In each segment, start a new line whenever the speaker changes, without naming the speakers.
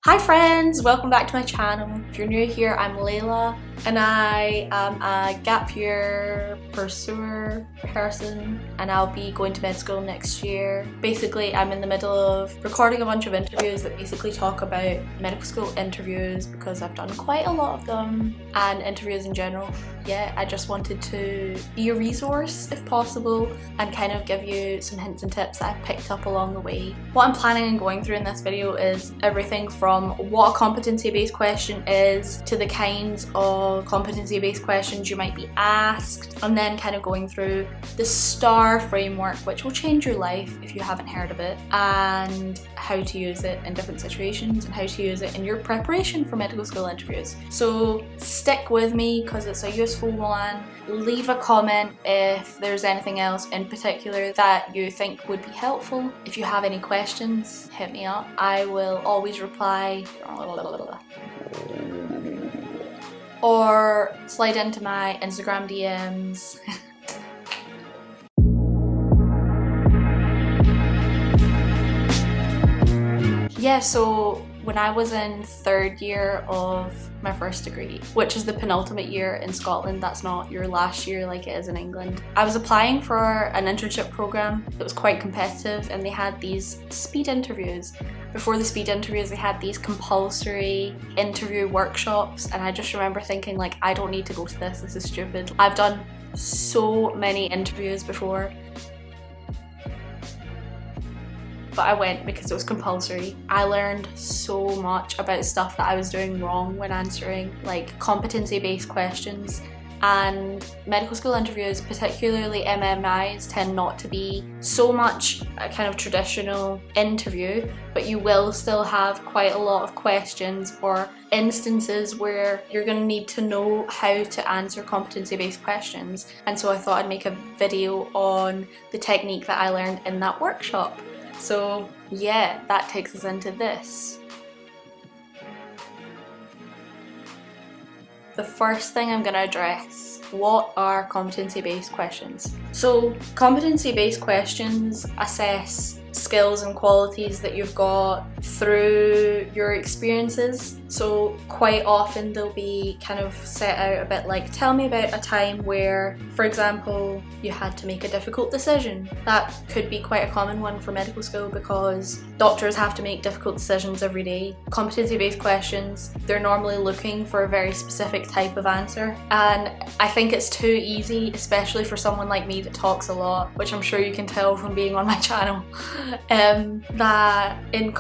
Hi friends, welcome back to my channel. If you're new here, I'm Layla and I am a gap year pursuer person and I'll be going to med school next year. Basically, I'm in the middle of recording a bunch of interviews that basically talk about medical school interviews because I've done quite a lot of them and interviews in general. Yeah, I just wanted to be a resource if possible and kind of give you some hints and tips that I've picked up along the way. What I'm planning on going through in this video is everything from what a competency-based question is to the kinds of competency-based questions you might be asked, and then kind of going through the STARR Framework, which will change your life if you haven't heard of it, and how to use it in different situations and how to use it in your preparation for medical school interviews. So stick with me because it's a useful one. Leave a comment if there's anything else in particular that you think would be helpful. If you have any questions, hit me up. I will always reply. Or slide into my Instagram DMs. Yeah, so when I was in third year of my first degree, which is the penultimate year in Scotland, that's not your last year like it is in England, I was applying for an internship program that was quite competitive and they had these speed interviews. Before the speed interviews, they had these compulsory interview workshops and I just remember thinking like, I don't need to go to this is stupid. I've done so many interviews before. But I went because it was compulsory. I learned so much about stuff that I was doing wrong when answering like competency-based questions. And medical school interviews, particularly MMIs, tend not to be so much a kind of traditional interview, but you will still have quite a lot of questions or instances where you're going to need to know how to answer competency-based questions. And so I thought I'd make a video on the technique that I learned in that workshop. So yeah, that takes us into this. The first thing I'm going to address, what are competency-based questions? So competency-based questions assess skills and qualities that you've got through your experiences. So quite often they'll be kind of set out a bit like, tell me about a time where, for example, you had to make a difficult decision. That could be quite a common one for medical school because doctors have to make difficult decisions every day. Competency-based questions, they're normally looking for a very specific type of answer. And I think it's too easy, especially for someone like me that talks a lot, which I'm sure you can tell from being on my channel, that in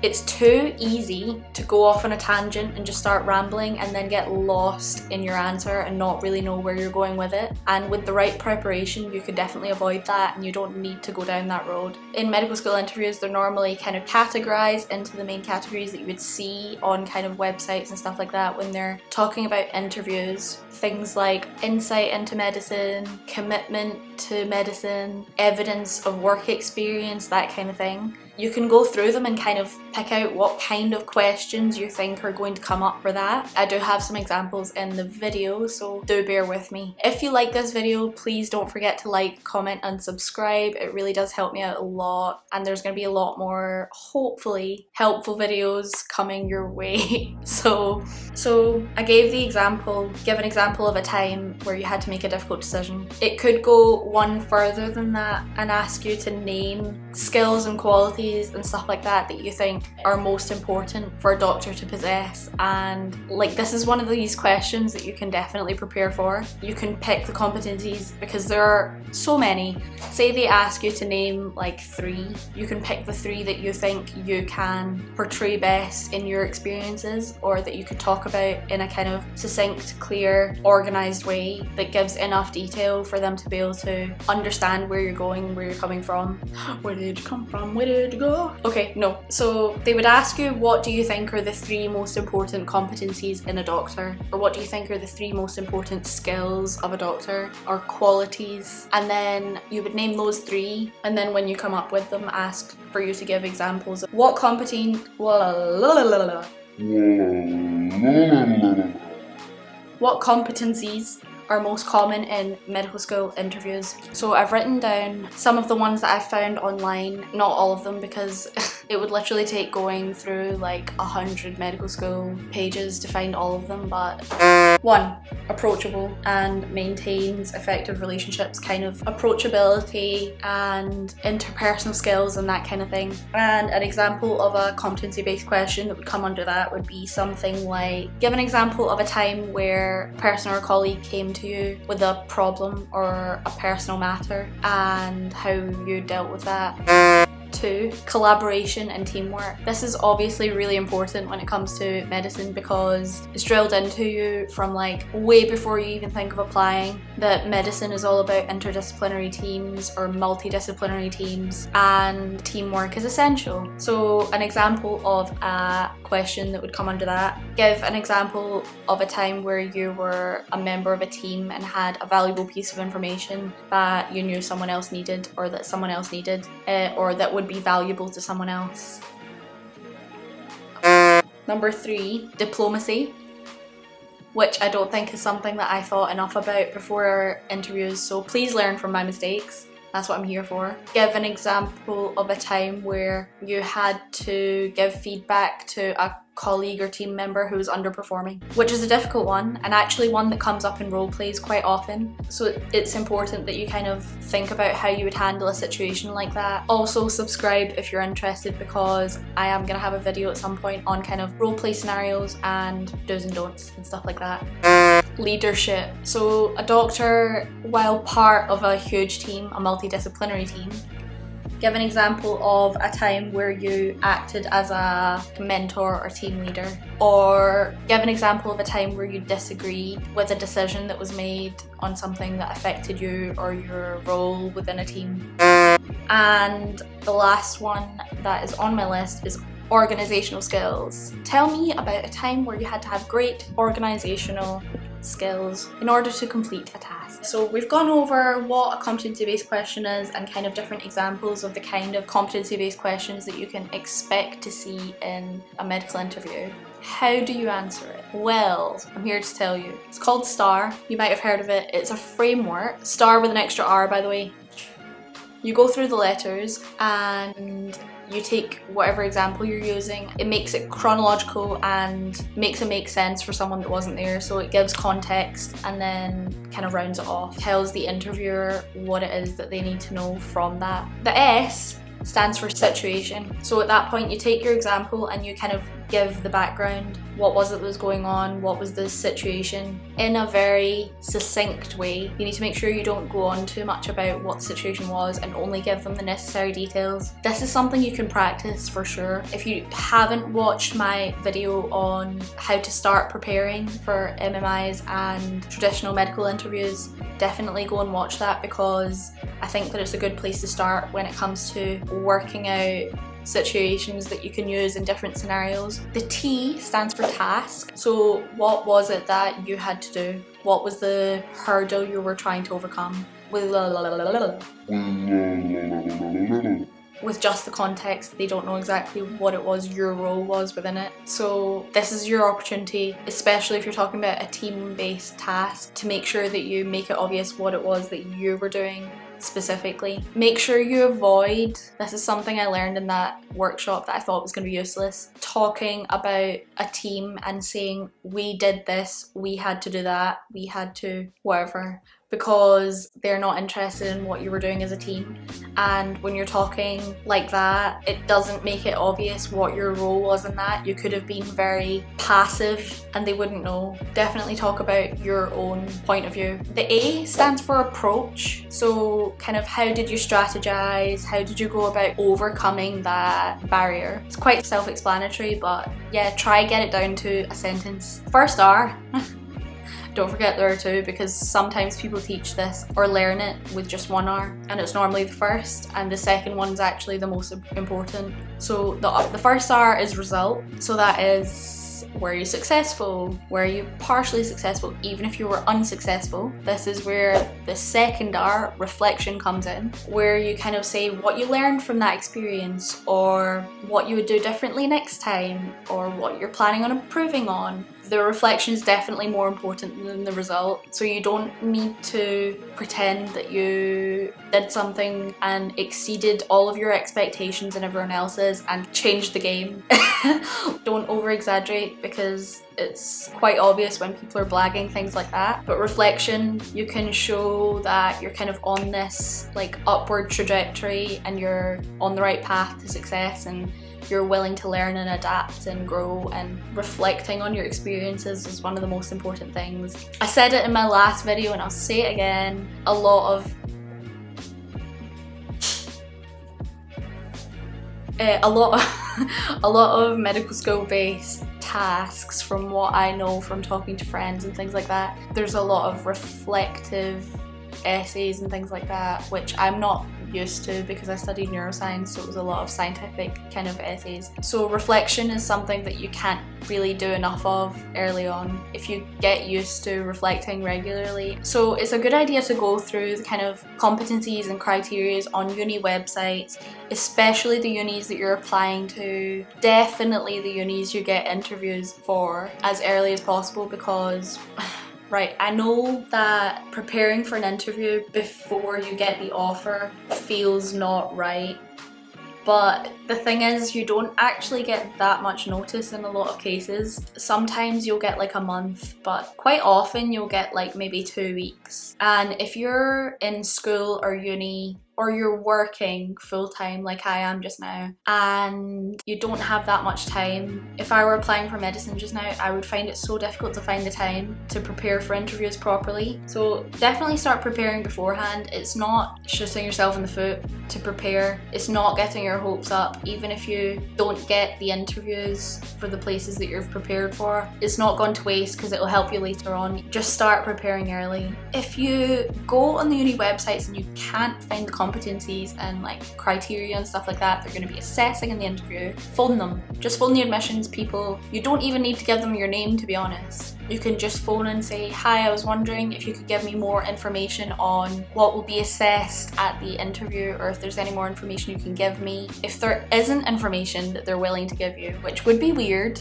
it's too easy to go off on a tangent and just start rambling and then get lost in your answer and not really know where you're going with it. And with the right preparation, you could definitely avoid that and you don't need to go down that road. In medical school interviews, they're normally kind of categorized into the main categories that you would see on kind of websites and stuff like that when they're talking about interviews. Things like insight into medicine, commitment to medicine, evidence of work experience, that kind of thing. You can go through them and kind of pick out what kind of questions you think are going to come up for that. I do have some examples in the video, so do bear with me. If you like this video, please don't forget to like, comment and subscribe. It really does help me out a lot and there's going to be a lot more, hopefully, helpful videos coming your way. So I gave the example, give an example of a time where you had to make a difficult decision. It could go one further than that and ask you to name skills and qualities and stuff like that that you think are most important for a doctor to possess. And like, this is one of these questions that you can definitely prepare for. You can pick the competencies because there are so many. Say they ask you to name like 3, you can pick the 3 that you think you can portray best in your experiences or that you could talk about in a kind of succinct, clear, organized way that gives enough detail for them to be able to understand where you're going, where you're coming from. Where did you come from? Where did you go? Okay, no. So they would ask you, what do you think are the 3 most important competencies in a doctor? Or what do you think are the 3 most important skills of a doctor or qualities? And then you would name those 3 and then when you come up with them, ask for you to give examples of what competencies are most common in medical school interviews. So I've written down some of the ones that I've found online, not all of them because It would literally take going through like 100 medical school pages to find all of them, but 1. Approachable and maintains effective relationships, kind of approachability and interpersonal skills and that kind of thing. And an example of a competency-based question that would come under that would be something like, give an example of a time where a person or a colleague came to you with a problem or a personal matter and how you dealt with that. 2. Collaboration and teamwork. This is obviously really important when it comes to medicine because it's drilled into you from like way before you even think of applying that medicine is all about interdisciplinary teams or multidisciplinary teams, and teamwork is essential. So an example of a question that would come under that, give an example of a time where you were a member of a team and had a valuable piece of information that you knew someone else needed, or that someone else needed, or that would be valuable to someone else. Number 3, diplomacy, which I don't think is something that I thought enough about before our interviews, so please learn from my mistakes. That's what I'm here for. Give an example of a time where you had to give feedback to a colleague or team member who was underperforming, which is a difficult one and actually one that comes up in role plays quite often. So it's important that you kind of think about how you would handle a situation like that. Also subscribe if you're interested, because I am going to have a video at some point on kind of role play scenarios and do's and don'ts and stuff like that. Leadership. So a doctor, while part of a huge team, a multidisciplinary team, give an example of a time where you acted as a mentor or team leader, or give an example of a time where you disagreed with a decision that was made on something that affected you or your role within a team. And the last one that is on my list is organizational skills. Tell me about a time where you had to have great organizational skills in order to complete a task. So we've gone over what a competency-based question is and kind of different examples of the kind of competency-based questions that you can expect to see in a medical interview. How do you answer it? Well, I'm here to tell you. It's called STARR. You might have heard of it. It's a framework. STARR with an extra R, by the way. You go through the letters and you take whatever example you're using. It makes it chronological and makes it make sense for someone that wasn't there. So it gives context and then kind of rounds it off. Tells the interviewer what it is that they need to know from that. The S stands for situation. So at that point you take your example and you kind of give the background. What was it that was going on? What was the situation? In a very succinct way. You need to make sure you don't go on too much about what the situation was and only give them the necessary details. This is something you can practice for sure. If you haven't watched my video on how to start preparing for MMIs and traditional medical interviews, definitely go and watch that, because I think that it's a good place to start when it comes to working out situations that you can use in different scenarios. The T stands for task. So what was it that you had to do? What was the hurdle you were trying to overcome? With just the context, they don't know exactly what it was your role was within it. So this is your opportunity, especially if you're talking about a team-based task, to make sure that you make it obvious what it was that you were doing specifically. Make sure you avoid, this is something I learned in that workshop that I thought was going to be useless, talking about a team and saying we did this, we had to do that, we had to whatever, because they're not interested in what you were doing as a team. And when you're talking like that, it doesn't make it obvious what your role was in that. You could have been very passive and they wouldn't know. Definitely talk about your own point of view. The A stands for approach. So kind of how did you strategize? How did you go about overcoming that barrier? It's quite self-explanatory, but yeah, try get it down to a sentence. First R. Don't forget there are two, because sometimes people teach this or learn it with just one R, and it's normally the first, and the second one's actually the most important. So the first R is result. So that is, were you successful? Were you partially successful? Even if you were unsuccessful. This is where the second R, reflection, comes in, where you kind of say what you learned from that experience, or what you would do differently next time, or what you're planning on improving on. the reflection is definitely more important than the result. So you don't need to pretend that you did something and exceeded all of your expectations and everyone else's and changed the game. Don't over exaggerate, because it's quite obvious when people are blagging things like that. But reflection, you can show that you're kind of on this like upward trajectory and you're on the right path to success, and you're willing to learn and adapt and grow, and reflecting on your experiences is one of the most important things. I said it in my last video and I'll say it again, a lot of medical school based tasks, from what I know from talking to friends and things like that, there's a lot of reflective essays and things like that, which I'm not used to because I studied neuroscience, so it was a lot of scientific kind of essays. So reflection is something that you can't really do enough of early on if you get used to reflecting regularly. So it's a good idea to go through the kind of competencies and criteria on uni websites, especially the unis that you're applying to, definitely the unis you get interviews for, as early as possible, because right, I know that preparing for an interview before you get the offer feels not right, but the thing is, you don't actually get that much notice in a lot of cases. Sometimes you'll get like a month, but quite often you'll get like maybe 2 weeks. And if you're in school or uni, or you're working full-time like I am just now, and you don't have that much time. If I were applying for medicine just now, I would find it so difficult to find the time to prepare for interviews properly. So definitely start preparing beforehand. It's not shooting yourself in the foot to prepare. It's not getting your hopes up. Even if you don't get the interviews for the places that you've prepared for, it's not gone to waste because it'll help you later on. Just start preparing early. If you go on the uni websites and you can't find the competencies and like criteria and stuff like that they're going to be assessing in the interview, phone them. Just phone the admissions people. You don't even need to give them your name, to be honest. You can just phone and say, hi, I was wondering if you could give me more information on what will be assessed at the interview, or if there's any more information you can give me. If there isn't information that they're willing to give you, which would be weird,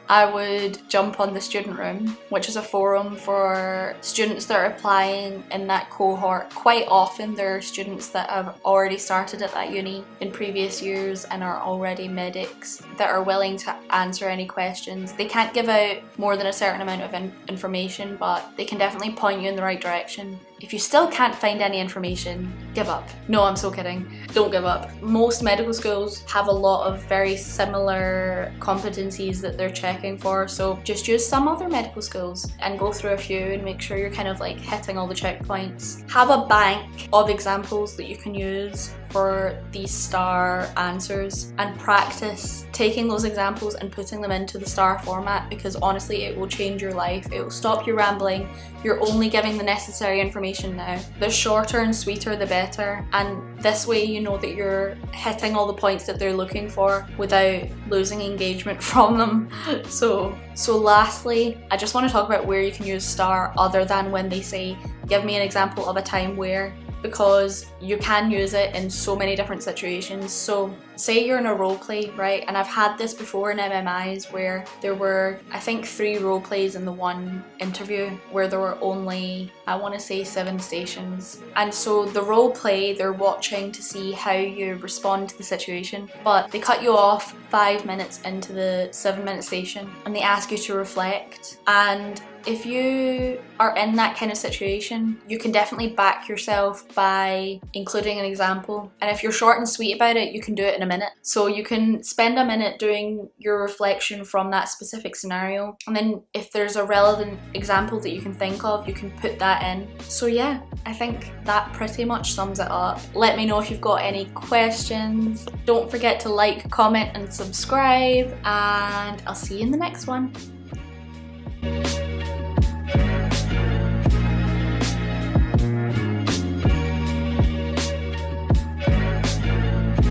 I would jump on the student room, which is a forum for students that are applying in that cohort. Quite often there are students that have already started at that uni in previous years and are already medics that are willing to answer any questions. They can't give out more than a certain amount of information, but they can definitely point you in the right direction. If you still can't find any information, give up. No, I'm so kidding. Don't give up. Most medical schools have a lot of very similar competencies that they're checking for, so just use some other medical schools and go through a few and make sure you're kind of like hitting all the checkpoints. Have a bank of examples that you can use for these STAR answers and practice taking those examples and putting them into the STAR format, because honestly it will change your life. It will stop you rambling. You're only giving the necessary information now. The shorter and sweeter the better, and this way you know that you're hitting all the points that they're looking for without losing engagement from them. So lastly, I just want to talk about where you can use STAR other than when they say give me an example of a time where, because you can use it in so many different situations. So say you're in a role play, right? And I've had this before in MMIs where there were, I think, 3 role plays in the one interview where there were only, I want to say 7 stations. And so the role play, they're watching to see how you respond to the situation, but they cut you off 5 minutes into the 7-minute station and they ask you to reflect. And if you are in that kind of situation, you can definitely back yourself by including an example. And if you're short and sweet about it, you can do it in a minute. So you can spend a minute doing your reflection from that specific scenario. And then if there's a relevant example that you can think of, you can put that in. So yeah, I think that pretty much sums it up. Let me know if you've got any questions. Don't forget to like, comment and subscribe, and I'll see you in the next one.